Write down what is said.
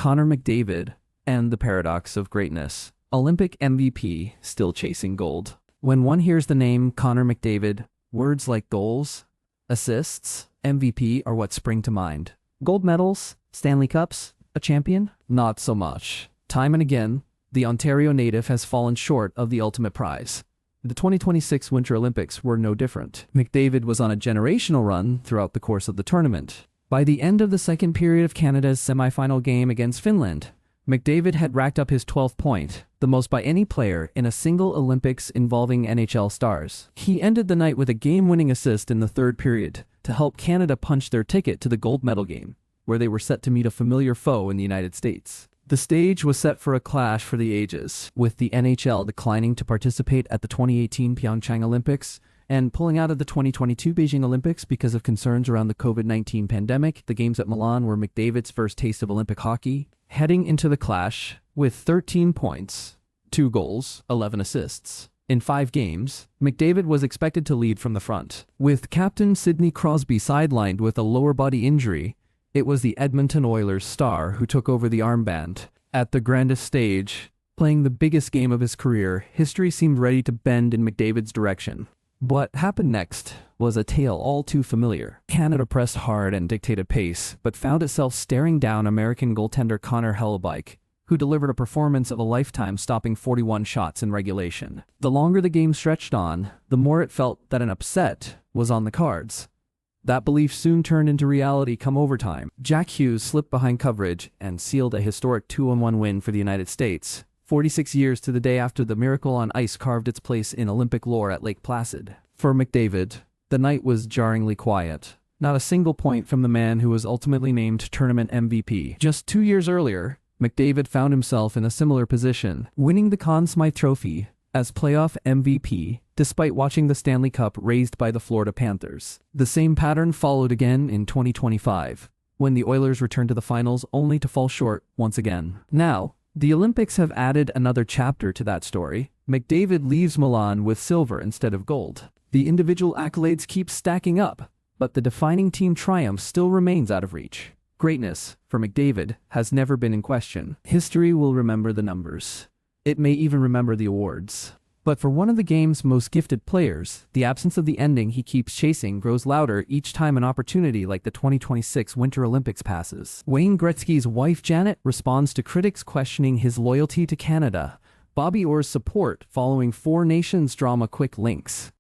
Connor McDavid, and the paradox of greatness. Olympic MVP still chasing gold. When one hears the name Connor McDavid, words like goals, assists, MVP are what spring to mind. Gold medals, Stanley Cups, a champion? Not so much. Time and again, the Ontario native has fallen short of the ultimate prize. The 2026 Winter Olympics were no different. McDavid was on a generational run throughout the course of the tournament. By the end of the second period of Canada's semifinal game against Finland, McDavid had racked up his 12th point, the most by any player in a single Olympics involving NHL stars. He ended the night with a game-winning assist in the third period to help Canada punch their ticket to the gold medal game, where they were set to meet a familiar foe in the United States. The stage was set for a clash for the ages, with the NHL declining to participate at the 2018 Pyeongchang Olympics and pulling out of the 2022 Beijing Olympics because of concerns around the COVID-19 pandemic. The games at Milan were McDavid's first taste of Olympic hockey, heading into the clash with 13 points, 2 goals, 11 assists. In 5 games, McDavid was expected to lead from the front. With captain Sidney Crosby sidelined with a lower body injury, it was the Edmonton Oilers star who took over the armband. At the grandest stage, playing the biggest game of his career, history seemed ready to bend in McDavid's direction. What happened next was a tale all too familiar. Canada pressed hard and dictated pace, but found itself staring down American goaltender Connor Hellebuyck, who delivered a performance of a lifetime, stopping 41 shots in regulation. The longer the game stretched on, the more it felt that an upset was on the cards. That belief soon turned into reality come overtime. Jack Hughes slipped behind coverage and sealed a historic 2-1 win for the United States, 46 years to the day after the Miracle on Ice carved its place in Olympic lore at Lake Placid. For McDavid, the night was jarringly quiet. Not a single point from the man who was ultimately named tournament MVP. Just 2 years earlier, McDavid found himself in a similar position, winning the Conn Smythe Trophy as playoff MVP, despite watching the Stanley Cup raised by the Florida Panthers. The same pattern followed again in 2025, when the Oilers returned to the finals only to fall short once again. Now, the Olympics have added another chapter to that story. McDavid leaves Milan with silver instead of gold. The individual accolades keep stacking up, but the defining team triumph still remains out of reach. Greatness, for McDavid, has never been in question. History will remember the numbers. It may even remember the awards. But for one of the game's most gifted players, the absence of the ending he keeps chasing grows louder each time an opportunity like the 2026 Winter Olympics passes. Wayne Gretzky's wife Janet responds to critics questioning his loyalty to Canada. Bobby Orr's support following Four Nations drama quick links.